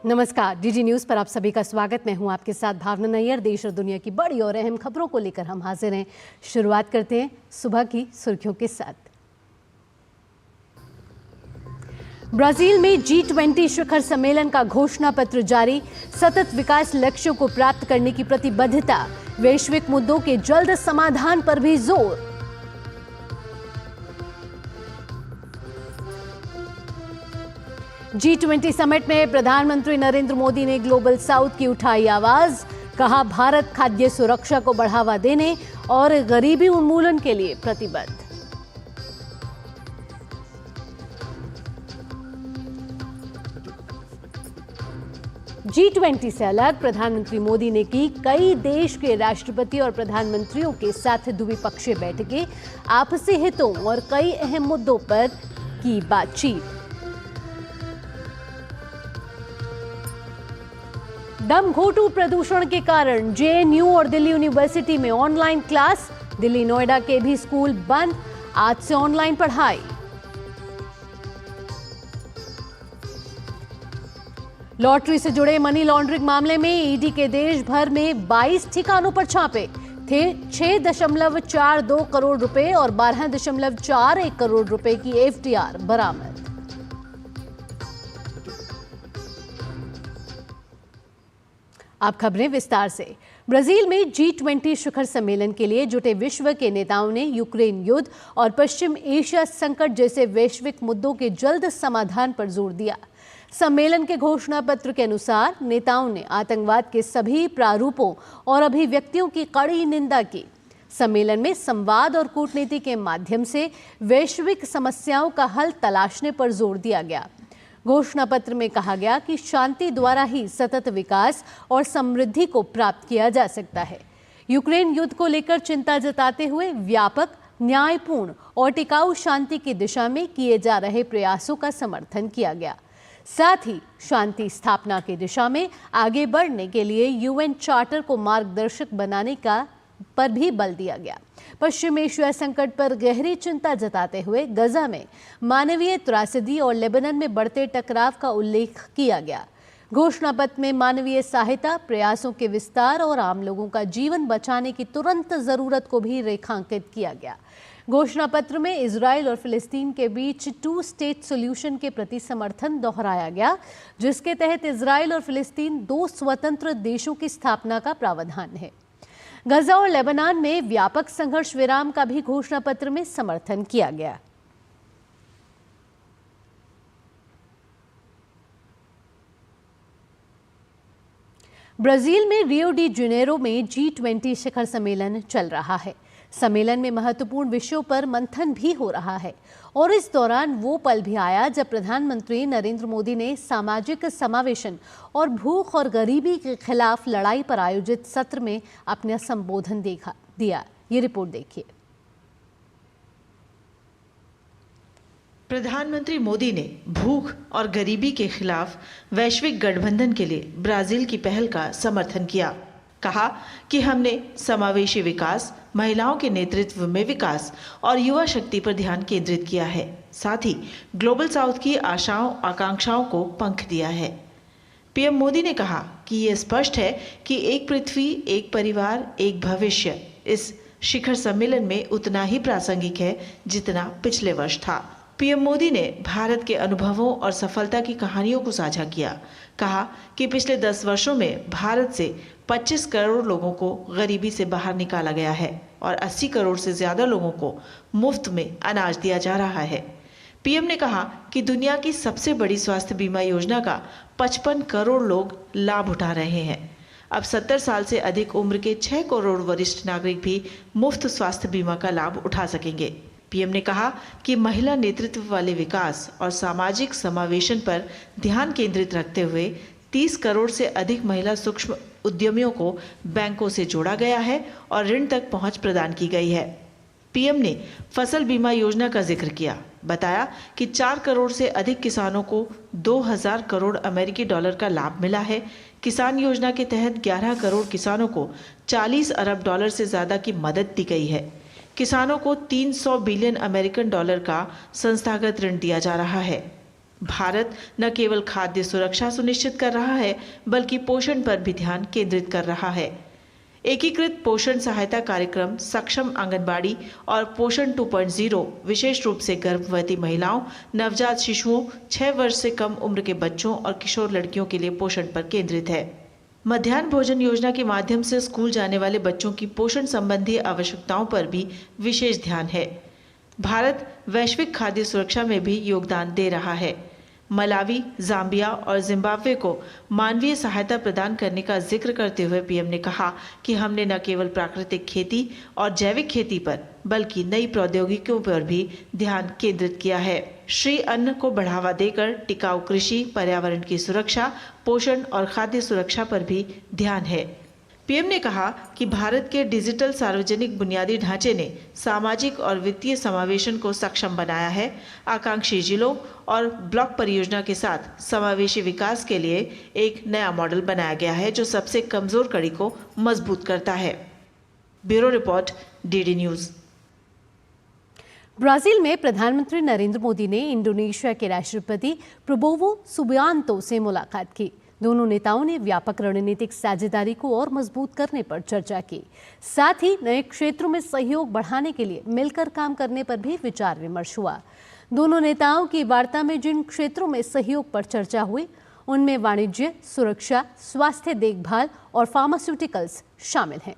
नमस्कार, DD news पर आप सभी का स्वागत। मैं हूं आपके साथ भावना नैयर। देश और दुनिया की बड़ी और अहम खबरों को लेकर हम हाजिर हैं। शुरुआत करते हैं सुबह की सुर्खियों के साथ। ब्राजील में G20 शिखर सम्मेलन का घोषणा पत्र जारी। सतत विकास लक्ष्यों को प्राप्त करने की प्रतिबद्धता, वैश्विक मुद्दों के जल्द समाधान पर भी जोर। G20 समिट में प्रधानमंत्री नरेंद्र मोदी ने ग्लोबल साउथ की उठाई आवाज। कहा, भारत खाद्य सुरक्षा को बढ़ावा देने और गरीबी उन्मूलन के लिए प्रतिबद्ध। G20 से अलग प्रधानमंत्री मोदी ने की कई देश के राष्ट्रपति और प्रधानमंत्रियों के साथ द्विपक्षीय बैठकें, आपसी हितों और कई अहम मुद्दों पर की बातचीत। दम घोटू प्रदूषण के कारण JNU और दिल्ली यूनिवर्सिटी में ऑनलाइन क्लास। दिल्ली नोएडा के भी स्कूल बंद, आज से ऑनलाइन पढ़ाई। लॉटरी से जुड़े मनी लॉन्ड्रिंग मामले में ईडी के देश भर में 22 ठिकानों पर छापे थे। 6.42 करोड़ रुपए और 12.41 करोड़ रुपए की FDR बरामद। अब खबरें विस्तार से। ब्राजील में G20 शिखर सम्मेलन के लिए जुटे विश्व के नेताओं ने यूक्रेन युद्ध और पश्चिम एशिया संकट जैसे वैश्विक मुद्दों के जल्द समाधान पर जोर दिया। सम्मेलन के घोषणा पत्र के अनुसार नेताओं ने आतंकवाद के सभी प्रारूपों और अभिव्यक्तियों की कड़ी निंदा की। सम्मेलन में संवाद और कूटनीति के माध्यम से वैश्विक समस्याओं का हल तलाशने पर जोर दिया गया। घोषणा पत्र में कहा गया कि शांति द्वारा ही सतत विकास और समृद्धि को प्राप्त किया जा सकता है। यूक्रेन युद्ध को लेकर चिंता जताते हुए व्यापक, न्यायपूर्ण और टिकाऊ शांति की दिशा में किए जा रहे प्रयासों का समर्थन किया गया। साथ ही शांति स्थापना की दिशा में आगे बढ़ने के लिए UN चार्टर को मार्गदर्शक बनाने पर भी बल दिया गया। पश्चिम एशिया संकट पर गहरी चिंता जताते हुए गजा में मानवीय त्रासदी और लेबनान में बढ़ते टकराव का उल्लेख किया गया। घोषणा पत्र में मानवीय सहायता प्रयासों के विस्तार और आम लोगों का जीवन बचाने की तुरंत जरूरत को भी रेखांकित किया गया। घोषणा पत्र में इजराइल और फिलिस्तीन के बीच 2 स्टेट सॉल्यूशन के प्रति समर्थन दोहराया गया, जिसके तहत इजराइल और फिलिस्तीन 2 स्वतंत्र देशों की स्थापना का प्रावधान है। गजा और लेबनान में व्यापक संघर्ष विराम का भी घोषणा पत्र में समर्थन किया गया। ब्राजील में रियो डी जेनेरो में G20 शिखर सम्मेलन चल रहा है। सम्मेलन में महत्वपूर्ण विषयों पर मंथन भी हो रहा है और इस दौरान वो पल भी आया जब प्रधानमंत्री नरेंद्र मोदी ने सामाजिक समावेशन और भूख और गरीबी के खिलाफ लड़ाई पर आयोजित सत्र में अपना संबोधन दिया। ये रिपोर्ट देखिए। प्रधानमंत्री मोदी ने भूख और गरीबी के खिलाफ वैश्विक गठबंधन के लिए ब्राजील की पहल का समर्थन किया। कहा कि हमने समावेशी विकास, महिलाओं के नेतृत्व में विकास और युवा शक्ति पर ध्यान केंद्रित किया है। साथ ही ग्लोबल साउथ की आशाओं आकांक्षाओं को पंख दिया है। पीएम मोदी ने कहा कि ये स्पष्ट है कि एक पृथ्वी, एक परिवार, एक भविष्य इस शिखर सम्मेलन में उतना ही प्रासंगिक है जितना पिछले वर्ष था। पीएम मोदी ने भारत के अनुभवों और सफलता की कहानियों को साझा किया। कहा कि पिछले 10 वर्षों में भारत से 25 करोड़ लोगों को गरीबी से बाहर निकाला गया है और 80 करोड़ से ज्यादा लोगों को मुफ्त में अनाज दिया जा रहा है। पीएम ने कहा कि दुनिया की सबसे बड़ी स्वास्थ्य बीमा योजना का 55 करोड़ लोग लाभ उठा रहे हैं। अब 70 साल से अधिक उम्र के 6 करोड़ वरिष्ठ नागरिक भी मुफ्त स्वास्थ्य बीमा का लाभ उठा सकेंगे। पीएम ने कहा कि महिला नेतृत्व वाले विकास और सामाजिक समावेशन पर ध्यान केंद्रित रखते हुए 30 करोड़ से अधिक महिला सूक्ष्म उद्यमियों को बैंकों से जोड़ा गया है और ऋण तक पहुंच प्रदान की गई है। पीएम ने फसल बीमा योजना का जिक्र किया। बताया कि 4 करोड़ से अधिक किसानों को 2000 करोड़ अमेरिकी डॉलर का लाभ मिला है। किसान योजना के तहत 11 करोड़ किसानों को 40 अरब डॉलर से ज्यादा की मदद दी गई है। किसानों को 300 बिलियन अमेरिकन डॉलर का संस्थागत ऋण दिया जा रहा है। भारत न केवल खाद्य सुरक्षा सुनिश्चित कर रहा है, बल्कि पोषण पर भी ध्यान केंद्रित कर रहा है। एकीकृत पोषण सहायता कार्यक्रम, सक्षम आंगनबाड़ी और पोषण 2.0 विशेष रूप से गर्भवती महिलाओं, नवजात शिशुओं, 6 वर्ष से कम उम्र के बच्चों और किशोर लड़कियों के लिए पोषण पर केंद्रित है। मध्याह्न भोजन योजना के माध्यम से स्कूल जाने वाले बच्चों की पोषण संबंधी आवश्यकताओं पर भी विशेष ध्यान है। भारत वैश्विक खाद्य सुरक्षा में भी योगदान दे रहा है। मलावी, जाम्बिया और जिम्बाब्वे को मानवीय सहायता प्रदान करने का जिक्र करते हुए पीएम ने कहा कि हमने न केवल प्राकृतिक खेती और जैविक खेती पर, बल्कि नई प्रौद्योगिकियों पर भी ध्यान केंद्रित किया है। श्री अन्न को बढ़ावा देकर टिकाऊ कृषि, पर्यावरण की सुरक्षा, पोषण और खाद्य सुरक्षा पर भी ध्यान है। पीएम ने कहा कि भारत के डिजिटल सार्वजनिक बुनियादी ढांचे ने सामाजिक और वित्तीय समावेशन को सक्षम बनाया है। आकांक्षी जिलों और ब्लॉक परियोजना के साथ समावेशी विकास के लिए एक नया मॉडल बनाया गया है, जो सबसे कमजोर कड़ी को मजबूत करता है। Bureau report, DD news. Brazil में प्रधानमंत्री नरेंद्र मोदी ने इंडोनेशिया के राष्ट्रपति प्रबोवो सुबियांतो से मुलाकात की। दोनों नेताओं ने व्यापक रणनीतिक साझेदारी को और मजबूत करने पर चर्चा की। साथ ही नए क्षेत्रों में सहयोग बढ़ाने के लिए मिलकर काम करने पर भी विचार विमर्श हुआ। दोनों नेताओं की वार्ता में जिन क्षेत्रों में सहयोग पर चर्चा हुई, उनमें वाणिज्य, सुरक्षा, स्वास्थ्य देखभाल और फार्मास्यूटिकल्स शामिल हैं।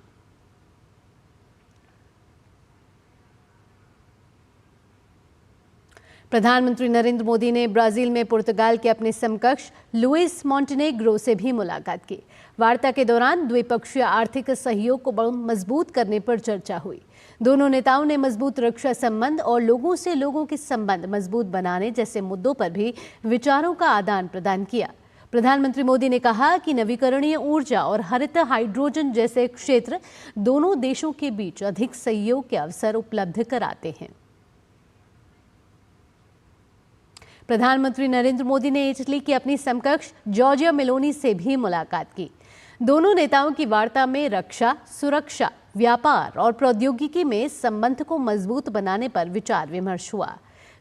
प्रधानमंत्री नरेंद्र मोदी ने ब्राजील में पुर्तगाल के अपने समकक्ष लुइस मोंटेनेग्रो से भी मुलाकात की। वार्ता के दौरान द्विपक्षीय आर्थिक सहयोग को मजबूत करने पर चर्चा हुई। दोनों नेताओं ने मजबूत रक्षा संबंध और लोगों से लोगों के संबंध मजबूत बनाने जैसे मुद्दों पर भी विचारों का आदान प्रदान किया। प्रधानमंत्री मोदी ने कहा कि नवीकरणीय ऊर्जा और हरित हाइड्रोजन जैसे क्षेत्र दोनों देशों के बीच अधिक सहयोग के अवसर उपलब्ध कराते हैं। प्रधानमंत्री नरेंद्र मोदी ने इटली की अपनी समकक्ष जॉर्जिया मेलोनी से भी मुलाकात की। दोनों नेताओं की वार्ता में रक्षा, सुरक्षा, व्यापार और प्रौद्योगिकी में संबंध को मजबूत बनाने पर विचार विमर्श हुआ।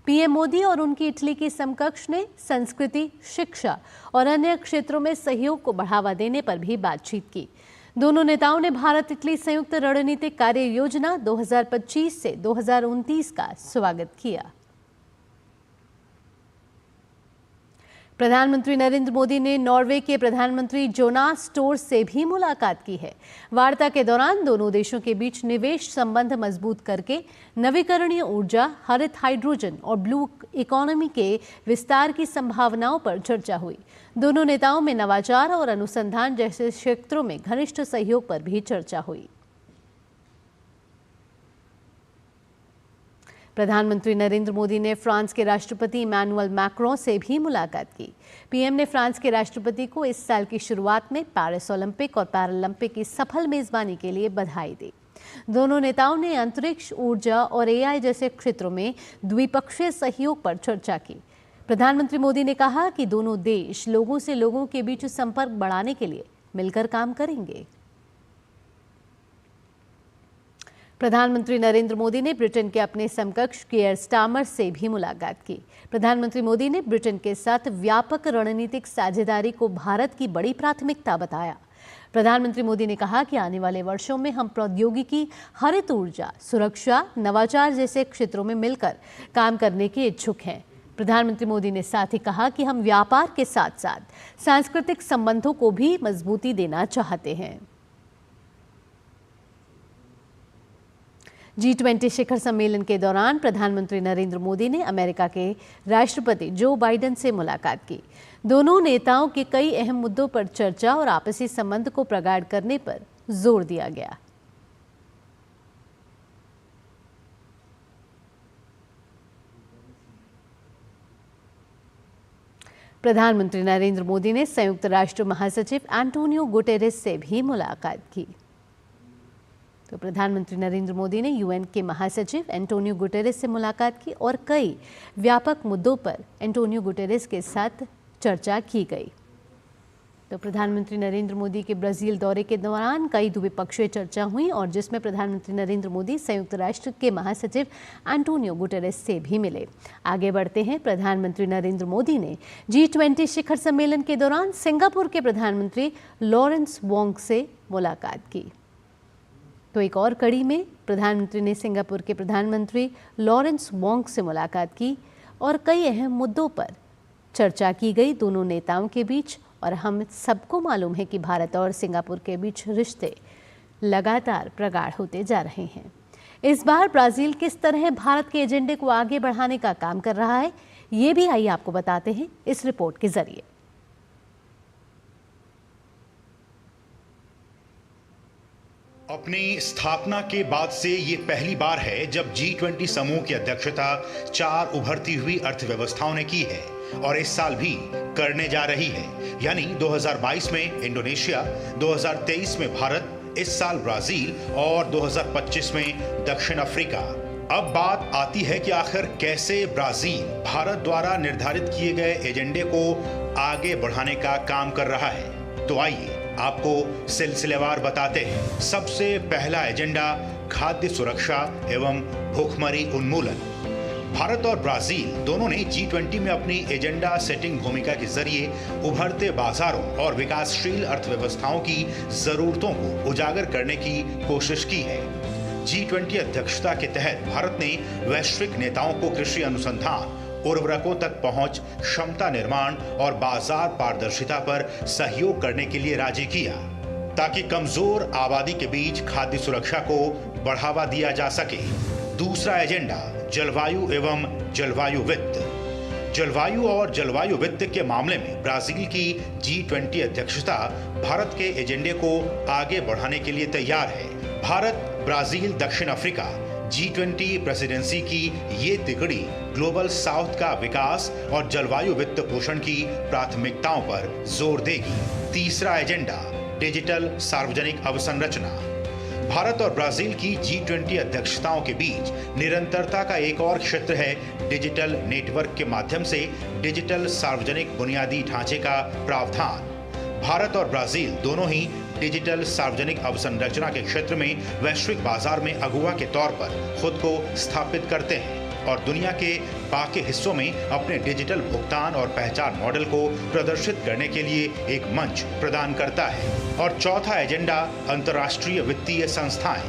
पीएम मोदी और उनकी इटली की समकक्ष ने संस्कृति, शिक्षा और अन्य क्षेत्रों में सहयोग को बढ़ावा देने पर भी बातचीत की। दोनों नेताओं ने भारत इटली संयुक्त रणनीतिक कार्य योजना 2025 से 2029 का स्वागत किया। प्रधानमंत्री नरेंद्र मोदी ने नॉर्वे के प्रधानमंत्री जोनास स्टोर्स से भी मुलाकात की है। वार्ता के दौरान दोनों देशों के बीच निवेश संबंध मजबूत करके नवीकरणीय ऊर्जा, हरित हाइड्रोजन और ब्लू इकोनॉमी के विस्तार की संभावनाओं पर चर्चा हुई। दोनों नेताओं में नवाचार और अनुसंधान जैसे क्षेत्रों में घनिष्ठ सहयोग पर भी चर्चा हुई। प्रधानमंत्री नरेंद्र मोदी ने फ्रांस के राष्ट्रपति इमैनुअल मैक्रों से भी मुलाकात की। पीएम ने फ्रांस के राष्ट्रपति को इस साल की शुरुआत में पेरिस ओलंपिक और पैरालंपिक की सफल मेजबानी के लिए बधाई दी। दोनों नेताओं ने अंतरिक्ष, ऊर्जा और एआई जैसे क्षेत्रों में द्विपक्षीय सहयोग पर चर्चा की। प्रधानमंत्री मोदी ने कहा कि दोनों देश लोगों से लोगों के बीच संपर्क बढ़ाने के लिए मिलकर काम करेंगे। प्रधानमंत्री नरेंद्र मोदी ने ब्रिटेन के अपने समकक्ष कियर स्टारमर से भी मुलाकात की। प्रधानमंत्री मोदी ने ब्रिटेन के साथ व्यापक रणनीतिक साझेदारी को भारत की बड़ी प्राथमिकता बताया। प्रधानमंत्री मोदी ने कहा कि आने वाले वर्षों में हम प्रौद्योगिकी, हरित ऊर्जा, सुरक्षा, नवाचार जैसे क्षेत्रों में मिलकर काम करने के इच्छुक हैं। प्रधानमंत्री मोदी ने साथ ही कहा कि हम व्यापार के साथ साथ सांस्कृतिक संबंधों को भी मजबूती देना चाहते हैं। G20 शिखर सम्मेलन के दौरान प्रधानमंत्री नरेंद्र मोदी ने अमेरिका के राष्ट्रपति जो बाइडेन से मुलाकात की। दोनों नेताओं के कई अहम मुद्दों पर चर्चा और आपसी संबंध को प्रगाढ़ करने पर जोर दिया गया। प्रधानमंत्री नरेंद्र मोदी ने संयुक्त राष्ट्र महासचिव एंटोनियो गुटेरेस से भी मुलाकात की। तो प्रधानमंत्री नरेंद्र मोदी ने यूएन के महासचिव एंटोनियो गुटेरेस से मुलाकात की और कई व्यापक मुद्दों पर एंटोनियो गुटेरेस के साथ चर्चा की गई। तो प्रधानमंत्री नरेंद्र मोदी के ब्राजील दौरे के दौरान कई द्विपक्षीय चर्चा हुई और जिसमें प्रधानमंत्री नरेंद्र मोदी संयुक्त राष्ट्र के महासचिव एंटोनियो गुटेरेस से भी मिले। आगे बढ़ते हैं। प्रधानमंत्री नरेंद्र मोदी ने G20 शिखर सम्मेलन के दौरान सिंगापुर के प्रधानमंत्री लॉरेंस वोंग से मुलाकात की। तो एक और कड़ी में प्रधानमंत्री ने सिंगापुर के प्रधानमंत्री लॉरेंस वोंग से मुलाकात की और कई अहम मुद्दों पर चर्चा की गई दोनों नेताओं के बीच। और हम सबको मालूम है कि भारत और सिंगापुर के बीच रिश्ते लगातार प्रगाढ़ होते जा रहे हैं। इस बार ब्राजील किस तरह भारत के एजेंडे को आगे बढ़ाने का काम कर रहा है, ये भी आइए आपको बताते हैं इस रिपोर्ट के जरिए। अपनी स्थापना के बाद से ये पहली बार है जब G20 समूह की अध्यक्षता 4 उभरती हुई अर्थव्यवस्थाओं ने की है और इस साल भी करने जा रही है। यानी 2022 में इंडोनेशिया, 2023 में भारत, इस साल ब्राजील और 2025 में दक्षिण अफ्रीका। अब बात आती है कि आखिर कैसे ब्राजील भारत द्वारा निर्धारित किए गए एजेंडे को आगे बढ़ाने का काम कर रहा है। तो आइए आपको सिलसिलेवार बताते हैं। सबसे पहला एजेंडा खाद्य सुरक्षा एवं भूखमरी उन्मूलन। भारत और ब्राजील दोनों ने G20 में अपनी एजेंडा सेटिंग भूमिका के जरिए उभरते बाजारों और विकासशील अर्थव्यवस्थाओं की जरूरतों को उजागर करने की कोशिश की है। G20 अध्यक्षता के तहत भारत ने वैश्विक नेताओं को कृषि अनुसंधान, उर्वरकों तक पहुंच, क्षमता निर्माण और बाजार पारदर्शिता पर सहयोग करने के लिए राजी किया ताकि कमजोर आबादी के बीच खाद्य सुरक्षा को बढ़ावा दिया जा सके। दूसरा एजेंडा जलवायु एवं जलवायु वित्त। जलवायु और जलवायु वित्त के मामले में ब्राजील की G20 अध्यक्षता भारत के एजेंडे को आगे बढ़ाने के लिए तैयार है। भारत, ब्राजील, दक्षिण अफ्रीका G20 प्रेसिडेंसी की ये तिकड़ी ग्लोबल साउथ का विकास और जलवायु वित्त पोषण की प्राथमिकताओं पर जोर देगी। तीसरा एजेंडा डिजिटल सार्वजनिक अवसंरचना। भारत और ब्राजील की G20 अध्यक्षताओं के बीच निरंतरता का एक और क्षेत्र है डिजिटल नेटवर्क के माध्यम से डिजिटल सार्वजनिक बुनियादी ढांचे का प्रावधान। भारत और ब्राजील दोनों ही डिजिटल सार्वजनिक अवसंरचना के क्षेत्र में वैश्विक बाजार में अगुवा के तौर पर खुद को स्थापित करते हैं और दुनिया के बाकी हिस्सों में अपने डिजिटल भुगतान और पहचान मॉडल को प्रदर्शित करने के लिए एक मंच प्रदान करता है। और चौथा एजेंडा अंतर्राष्ट्रीय वित्तीय संस्थाएं।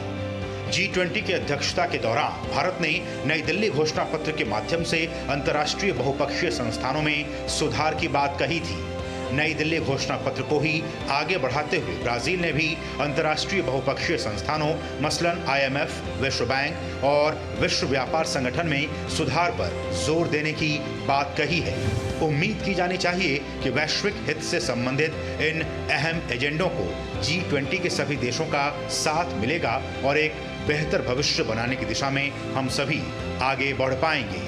G20 की अध्यक्षता के दौरान भारत ने नई दिल्ली घोषणा पत्र के माध्यम से अंतर्राष्ट्रीय बहुपक्षीय संस्थानों में सुधार की बात कही थी। नई दिल्ली घोषणा पत्र को ही आगे बढ़ाते हुए ब्राजील ने भी अंतर्राष्ट्रीय बहुपक्षीय संस्थानों मसलन IMF, विश्व बैंक और विश्व व्यापार संगठन में सुधार पर जोर देने की बात कही है। उम्मीद की जानी चाहिए कि वैश्विक हित से संबंधित इन अहम एजेंडों को G20 के सभी देशों का साथ मिलेगा और एक बेहतर भविष्य बनाने की दिशा में हम सभी आगे बढ़ पाएंगे।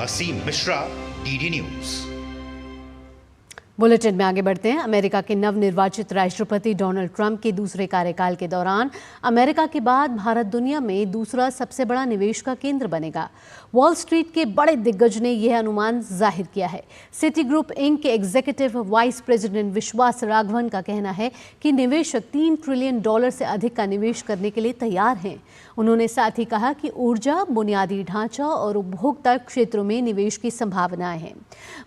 असीम मिश्रा, DD न्यूज। बुलेटिन में आगे बढ़ते हैं। अमेरिका के नवनिर्वाचित राष्ट्रपति डोनाल्ड ट्रंप के दूसरे कार्यकाल के दौरान अमेरिका के बाद भारत दुनिया में दूसरा सबसे बड़ा निवेश का केंद्र बनेगा। वॉल स्ट्रीट के बड़े दिग्गज ने यह अनुमान जाहिर किया है। सिटी ग्रुप इंक के एग्जीक्यूटिव वाइस प्रेसिडेंट विश्वास राघवन का कहना है कि निवेशक $3 ट्रिलियन से अधिक का निवेश करने के लिए तैयार हैं। उन्होंने साथ ही कहा कि ऊर्जा, बुनियादी ढांचा और उपभोक्ता क्षेत्रों में निवेश की संभावनाएं हैं।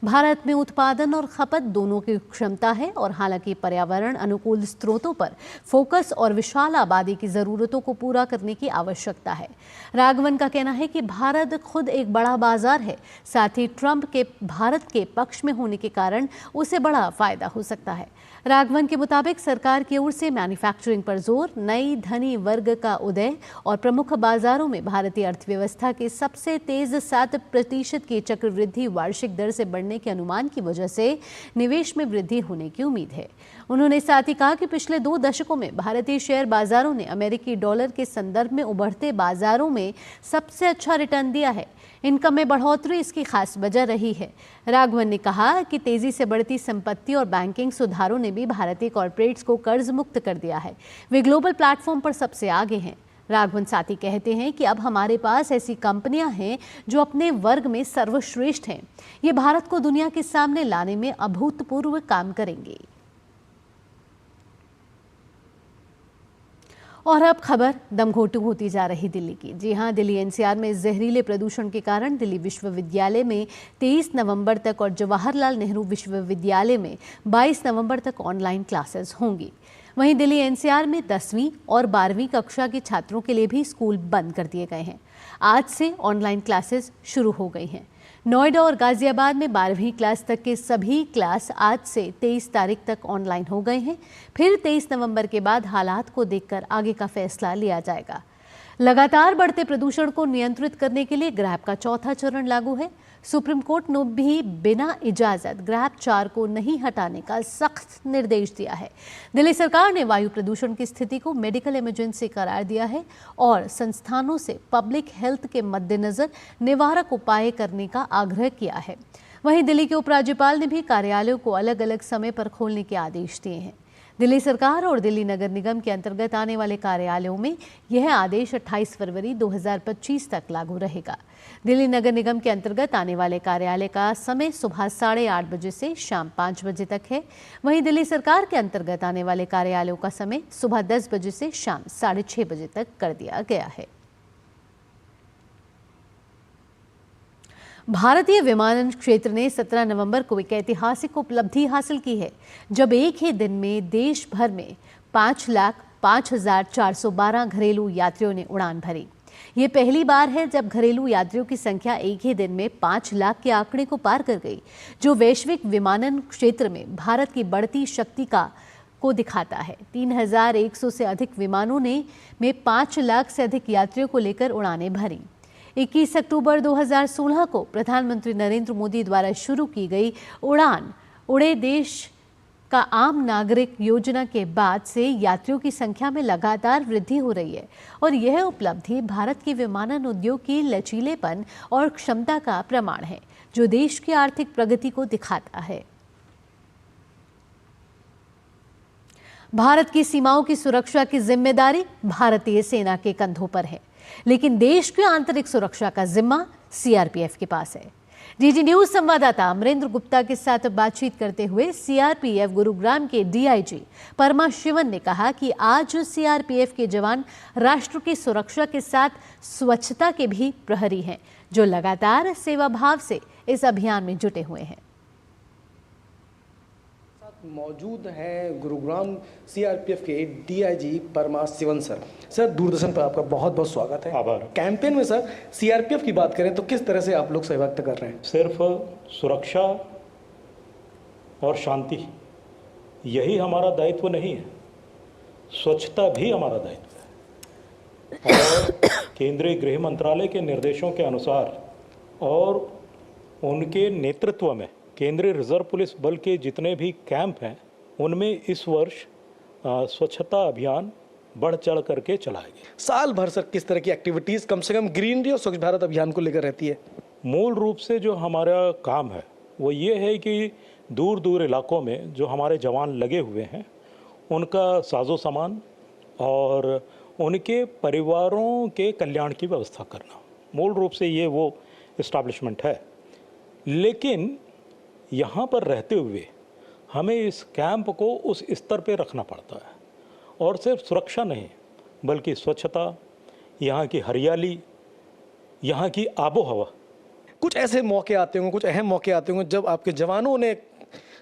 भारत में उत्पादन और खपत दोनों की क्षमता है और हालांकि पर्यावरण अनुकूल स्रोतों पर फोकस और विशाल आबादी की जरूरतों को पूरा करने की आवश्यकता है। राघवन का कहना है कि भारत खुद एक बड़ा बाजार है, साथ ही ट्रंप के भारत के पक्ष में होने के कारण उसे बड़ा फायदा हो सकता है। राघवन के मुताबिक सरकार की ओर से मैन्युफैक्चरिंग पर जोर, नई धनी वर्ग का उदय और प्रमुख बाजारों में भारतीय अर्थव्यवस्था के सबसे तेज 7% की चक्रवृद्धि वार्षिक दर से बढ़ने के अनुमान की वजह से निवेश में वृद्धि होने की उम्मीद है। उन्होंने साथ ही कहा कि पिछले 2 दशकों में भारतीय शेयर बाजारों ने अमेरिकी डॉलर के संदर्भ में उभरते बाजारों में सबसे अच्छा रिटर्न दिया है। इनकम में बढ़ोतरी इसकी खास वजह रही है। राघवन ने कहा कि तेजी से बढ़ती संपत्ति और बैंकिंग सुधारों ने भी भारतीय कॉर्पोरेट्स को कर्ज मुक्त कर दिया है। वे ग्लोबल प्लेटफॉर्म पर सबसे आगे हैं। राघवन साथ ही कहते हैं कि अब हमारे पास ऐसी कंपनियां हैं जो अपने वर्ग में सर्वश्रेष्ठ हैं। ये भारत को दुनिया के सामने लाने में अभूतपूर्व काम करेंगी। और अब खबर दमघोटू होती जा रही दिल्ली की। जी हां, दिल्ली एनसीआर में जहरीले प्रदूषण के कारण दिल्ली विश्वविद्यालय में 23 नवंबर तक और जवाहरलाल नेहरू विश्वविद्यालय में 22 नवंबर तक ऑनलाइन क्लासेस होंगी। वहीं दिल्ली एनसीआर में 10वीं और 12वीं कक्षा के छात्रों के लिए भी स्कूल बंद कर दिए गए हैं। आज से ऑनलाइन क्लासेस शुरू हो गई हैं। नोएडा और गाजियाबाद में 12वीं क्लास तक के सभी क्लास आज से 23 तारीख तक ऑनलाइन हो गए हैं। फिर 23 नवंबर के बाद हालात को देखकर आगे का फैसला लिया जाएगा। लगातार बढ़ते प्रदूषण को नियंत्रित करने के लिए ग्रैब का चौथा चरण लागू है। सुप्रीम कोर्ट ने भी बिना इजाजत ग्रैब 4 को नहीं हटाने का सख्त निर्देश दिया है। दिल्ली सरकार ने वायु प्रदूषण की स्थिति को मेडिकल इमरजेंसी करार दिया है और संस्थानों से पब्लिक हेल्थ के मद्देनजर निवारक उपाय करने का आग्रह किया है। वहीं दिल्ली के उपराज्यपाल ने भी कार्यालयों को अलग अलग समय पर खोलने के आदेश दिए हैं। दिल्ली सरकार और दिल्ली नगर निगम के अंतर्गत आने वाले कार्यालयों में यह आदेश 28 फरवरी 2025 तक लागू रहेगा। दिल्ली नगर निगम के अंतर्गत आने वाले कार्यालय का समय सुबह 8:30 बजे से शाम 5 बजे तक है। वहीं दिल्ली सरकार के अंतर्गत आने वाले कार्यालयों का समय सुबह 10 बजे से शाम 6:30 बजे तक कर दिया गया है। भारतीय विमानन क्षेत्र ने 17 नवंबर को एक ऐतिहासिक उपलब्धि हासिल की है, जब एक ही दिन में देश भर में 5,05,412 घरेलू यात्रियों ने उड़ान भरी। ये पहली बार है जब घरेलू यात्रियों की संख्या एक ही दिन में 5 लाख के आंकड़े को पार कर गई, जो वैश्विक विमानन क्षेत्र में भारत की बढ़ती शक्ति को दिखाता है। 3,100 से अधिक विमानों ने 5 लाख से अधिक यात्रियों को लेकर उड़ानें भरी। 21 अक्टूबर 2016 को प्रधानमंत्री नरेंद्र मोदी द्वारा शुरू की गई उड़ान उड़े देश का आम नागरिक योजना के बाद से यात्रियों की संख्या में लगातार वृद्धि हो रही है और यह उपलब्धि भारत के विमानन उद्योग की लचीलेपन और क्षमता का प्रमाण है, जो देश की आर्थिक प्रगति को दिखाता है। भारत की सीमाओं की सुरक्षा की जिम्मेदारी भारतीय सेना के कंधों पर है, लेकिन देश की आंतरिक सुरक्षा का जिम्मा सीआरपीएफ के पास है। डीडी न्यूज संवाददाता अमरेंद्र गुप्ता के साथ बातचीत करते हुए सीआरपीएफ गुरुग्राम के डीआईजी परमा शिवन ने कहा कि आज सीआरपीएफ के जवान राष्ट्र की सुरक्षा के साथ स्वच्छता के भी प्रहरी हैं, जो लगातार सेवा भाव से इस अभियान में जुटे हुए हैं। मौजूद हैं गुरुग्राम सीआरपीएफ के डीआईजी परमा शिवन सर। सर, दूरदर्शन पर आपका बहुत बहुत स्वागत है। आभार। कैंपेन में सर सीआरपीएफ की बात करें तो किस तरह से आप लोग सहयोग कर रहे हैं? सिर्फ सुरक्षा और शांति यही हमारा दायित्व नहीं है, स्वच्छता भी हमारा दायित्व है। और केंद्रीय गृह मंत्रालय के निर्देशों के अनुसार और उनके नेतृत्व में केंद्रीय रिजर्व पुलिस बल के जितने भी कैंप हैं, उनमें इस वर्ष स्वच्छता अभियान बढ़ चढ़ करके चलाया गया। साल भर सर किस तरह की एक्टिविटीज़ कम से कम ग्रीनरी और स्वच्छ भारत अभियान को लेकर रहती है? मूल रूप से जो हमारा काम है वो ये है कि दूर दूर इलाकों में जो हमारे जवान लगे हुए हैं, उनका साजो सामान और उनके परिवारों के कल्याण की व्यवस्था करना, मूल रूप से ये वो इस्टेब्लिशमेंट है। लेकिन यहाँ पर रहते हुए हमें इस कैंप को उस स्तर पे रखना पड़ता है, और सिर्फ सुरक्षा नहीं बल्कि स्वच्छता, यहाँ की हरियाली, यहाँ की आबो हवा। कुछ ऐसे मौके आते होंगे, कुछ अहम मौके आते होंगे जब आपके जवानों ने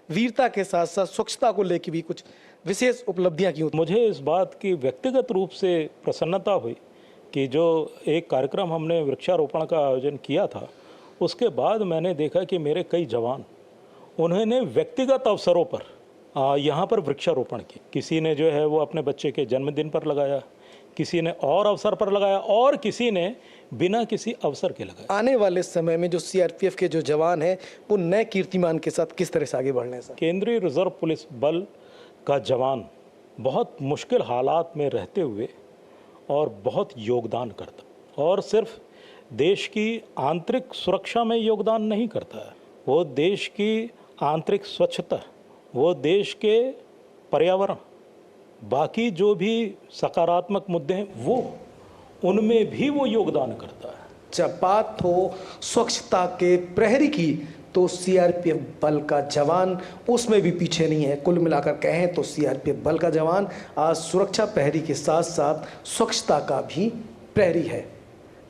वीरता के साथ साथ स्वच्छता को लेकर भी कुछ विशेष उपलब्धियाँ की। मुझे इस बात की व्यक्तिगत रूप से प्रसन्नता हुई कि जो एक कार्यक्रम हमने वृक्षारोपण का आयोजन किया था, उसके बाद मैंने देखा कि मेरे कई जवान, उन्होंने व्यक्तिगत अवसरों पर यहाँ पर वृक्षारोपण की। किसी ने जो है वो अपने बच्चे के जन्मदिन पर लगाया, किसी ने और अवसर पर लगाया, और किसी ने बिना किसी अवसर के लगाया। आने वाले समय में जो सीआरपीएफ के जो जवान हैं वो नए कीर्तिमान के साथ किस तरह से आगे बढ़ने हैं? केंद्रीय रिजर्व पुलिस बल का जवान बहुत मुश्किल हालात में रहते हुए और बहुत योगदान करता, और सिर्फ देश की आंतरिक सुरक्षा में योगदान नहीं करता है, वो देश की आंतरिक स्वच्छता, वो देश के पर्यावरण, बाकी जो भी सकारात्मक मुद्दे हैं वो उनमें भी वो योगदान करता है। जब बात हो स्वच्छता के प्रहरी की तो सीआरपीएफ बल का जवान उसमें भी पीछे नहीं है। कुल मिलाकर कहें तो सीआरपीएफ बल का जवान आज सुरक्षा प्रहरी के साथ साथ स्वच्छता का भी प्रहरी है।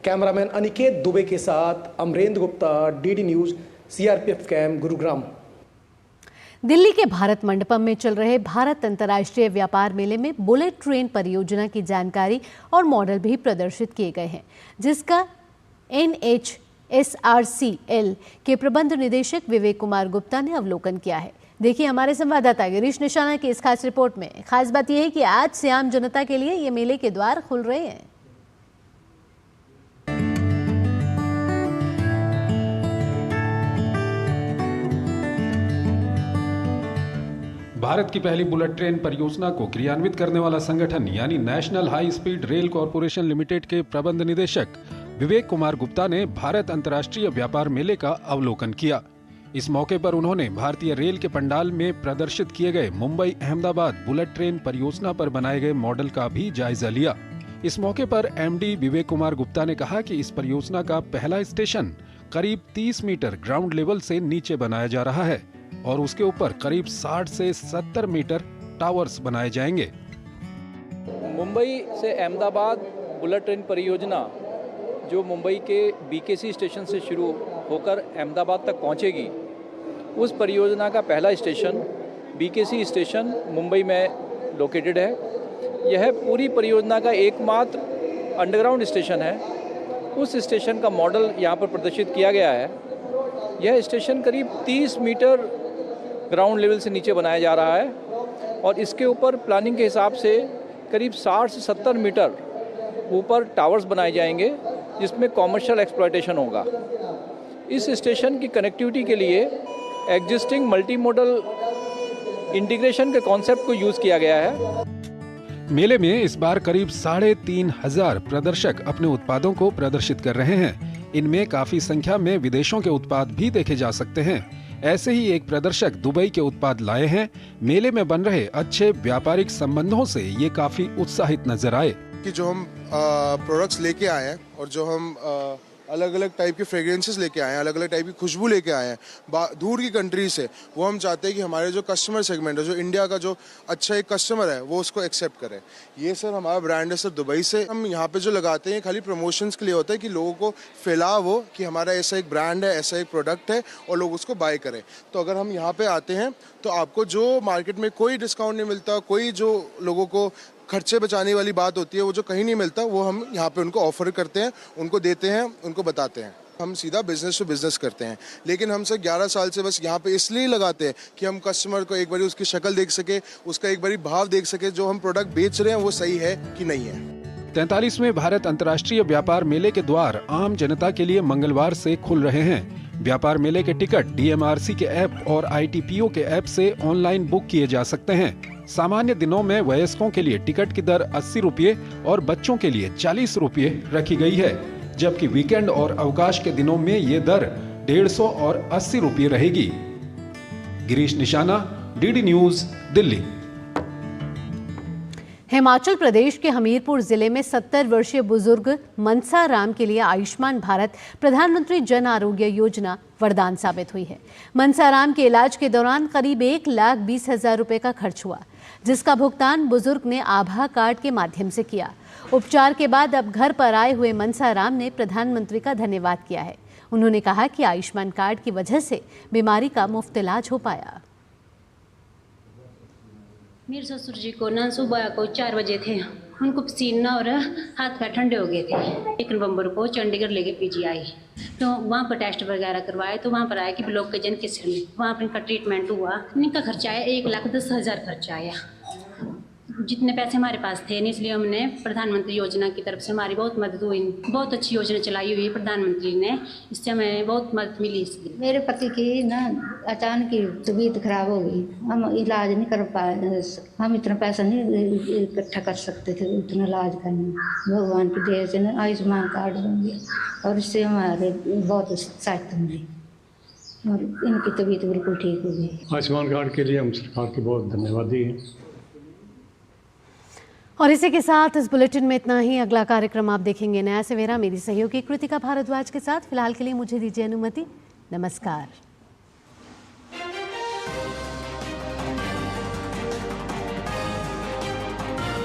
कैमरामैन अनिकेत दुबे के साथ Amarendra Gupta, DD news, CRPF camp Gurugram. Delhi के भारत मंडपम में चल रहे भारत अंतर्राष्ट्रीय व्यापार मेले में बुलेट ट्रेन परियोजना की जानकारी और मॉडल भी प्रदर्शित किए गए हैं, जिसका NHSRCL के प्रबंध निदेशक विवेक कुमार गुप्ता ने अवलोकन किया है। देखिए हमारे संवाददाता गिरीश निशाना की इस खास रिपोर्ट में। खास बात यह है कि आज से आम जनता के लिए ये मेले के द्वार खुल रहे हैं। भारत की पहली बुलेट ट्रेन परियोजना को क्रियान्वित करने वाला संगठन यानी national high speed rail corporation limited के प्रबंध निदेशक विवेक कुमार गुप्ता ने भारत अंतर्राष्ट्रीय व्यापार मेले का अवलोकन किया। इस मौके पर उन्होंने भारतीय रेल के पंडाल में प्रदर्शित किए गए मुंबई अहमदाबाद बुलेट ट्रेन परियोजना पर बनाए गए मॉडल का भी जायजा लिया। इस मौके पर MD विवेक कुमार गुप्ता ने कहा कि इस परियोजना का पहला स्टेशन करीब 30 मीटर ग्राउंड लेवल से नीचे बनाया जा रहा है और उसके ऊपर करीब 60 से 70 मीटर टावर्स बनाए जाएंगे। मुंबई से अहमदाबाद बुलेट ट्रेन परियोजना जो मुंबई के BKC स्टेशन से शुरू होकर अहमदाबाद तक पहुंचेगी, उस परियोजना का पहला स्टेशन BKC स्टेशन मुंबई में लोकेटेड है। यह पूरी परियोजना का एकमात्र अंडरग्राउंड स्टेशन है। उस स्टेशन का मॉडल यहाँ पर प्रदर्शित किया गया है। यह स्टेशन करीब 30 मीटर ग्राउंड लेवल से नीचे बनाया जा रहा है और इसके ऊपर प्लानिंग के हिसाब से करीब 60 से 70 मीटर ऊपर टावर्स बनाए जाएंगे, जिसमें कॉमर्शियल एक्सप्लॉयटेशन होगा। इस स्टेशन की कनेक्टिविटी के लिए एग्जिस्टिंग मल्टी मॉडल इंटीग्रेशन के कॉन्सेप्ट को यूज़ किया गया है। मेले में इस बार करीब 3,500 प्रदर्शक अपने उत्पादों को प्रदर्शित कर रहे हैं। इनमें काफी संख्या में विदेशों के उत्पाद भी देखे जा सकते हैं। ऐसे ही एक प्रदर्शक दुबई के उत्पाद लाए हैं। मेले में बन रहे अच्छे व्यापारिक संबंधों से ये काफी उत्साहित नजर आए कि जो हम प्रोडक्ट्स लेके आए हैं और जो हम अलग अलग टाइप के फ्रेग्रेंसेस लेके आए हैं, अलग अलग टाइप की खुशबू लेके आए हैं दूर की कंट्री से, वो हम चाहते हैं कि हमारे जो कस्टमर सेगमेंट है, जो इंडिया का जो अच्छा एक कस्टमर है, वो उसको एक्सेप्ट करे। ये सर हमारा ब्रांड है सर दुबई से। हम यहाँ पे जो लगाते हैं खाली प्रमोशंस के लिए होता है कि लोगों को फैलाव हो कि हमारा ऐसा एक ब्रांड है, ऐसा एक प्रोडक्ट है और लोग उसको बाय करें। तो अगर हम यहाँ पे आते हैं तो आपको जो मार्केट में कोई डिस्काउंट नहीं मिलता, कोई जो लोगों को खर्चे बचाने वाली बात होती है, वो जो कहीं नहीं मिलता, वो हम यहाँ पे उनको ऑफर करते हैं, उनको देते हैं, उनको बताते हैं। हम सीधा बिजनेस टू बिजनेस करते हैं, लेकिन हम सर 11 साल से बस यहाँ पे इसलिए लगाते हैं कि हम कस्टमर को एक बारी उसकी शक्ल देख सके, उसका एक बारी भाव देख सके, जो हम प्रोडक्ट बेच रहे हैं वो सही है कि नहीं है। 43वें भारत अंतर्राष्ट्रीय व्यापार मेले के द्वार आम जनता के लिए मंगलवार से खुल रहे हैं। व्यापार मेले के टिकट DMRC के ऐप और ITPO के ऐप से ऑनलाइन बुक किए जा सकते हैं। सामान्य दिनों में वयस्कों के लिए टिकट की दर 80 रुपये और बच्चों के लिए 40 रुपये रखी गई है, जबकि वीकेंड और अवकाश के दिनों में ये दर 150 और 80 रुपये रहेगी। गिरीश निशाना, DD न्यूज़, दिल्ली। हिमाचल प्रदेश के हमीरपुर जिले में 70 वर्षीय बुजुर्ग मनसा राम के लिए आयुष्मान भारत प्रधानमंत्री जन आरोग्य योजना वरदान साबित हुई है। मनसा राम के इलाज के दौरान करीब 1,20,000 रुपए का खर्च हुआ, जिसका भुगतान बुजुर्ग ने आभा कार्ड के माध्यम से किया। उपचार के बाद अब घर पर आए हुए मनसा राम ने प्रधानमंत्री का धन्यवाद किया है। उन्होंने कहा कि आयुष्मान कार्ड की वजह से बीमारी का मुफ्त इलाज हो पाया। मेरे ससुर जी को ना सुबह को 4 बजे थे, उनको पसीना और हाथ पैर ठंडे हो गए थे। 1 नवंबर को चंडीगढ़ लेके PGI, तो वहाँ पर टेस्ट वगैरह करवाए, तो वहाँ पर आया कि ब्लॉक के जन के सिर में, वहाँ पर इनका ट्रीटमेंट हुआ। इनका खर्चा आया 1,10,000 खर्चा आया। जितने पैसे हमारे पास थे, इसलिए हमने प्रधानमंत्री योजना की तरफ से हमारी बहुत मदद हुई। बहुत अच्छी योजना चलाई हुई है प्रधानमंत्री ने, इससे हमें बहुत मदद मिली। इसलिए मेरे पति की ना अचानक ही तबीयत खराब हो गई, हम इलाज नहीं कर पाए, हम इतना पैसा नहीं इकट्ठा कर सकते थे उतना इलाज करने। भगवान की दया से ना आयुष्मान कार्ड बन गया और इससे हमारे बहुत सहायता मिली और इनकी तबीयत बिल्कुल ठीक हो गई। आयुष्मान कार्ड के लिए हम सरकार की बहुत धन्यवादी हैं। और इसी के साथ इस बुलेटिन में इतना ही। अगला कार्यक्रम आप देखेंगे नया सवेरा, मेरी सहयोगी कृतिका भारद्वाज के साथ। फिलहाल के लिए मुझे दीजिए अनुमति। नमस्कार।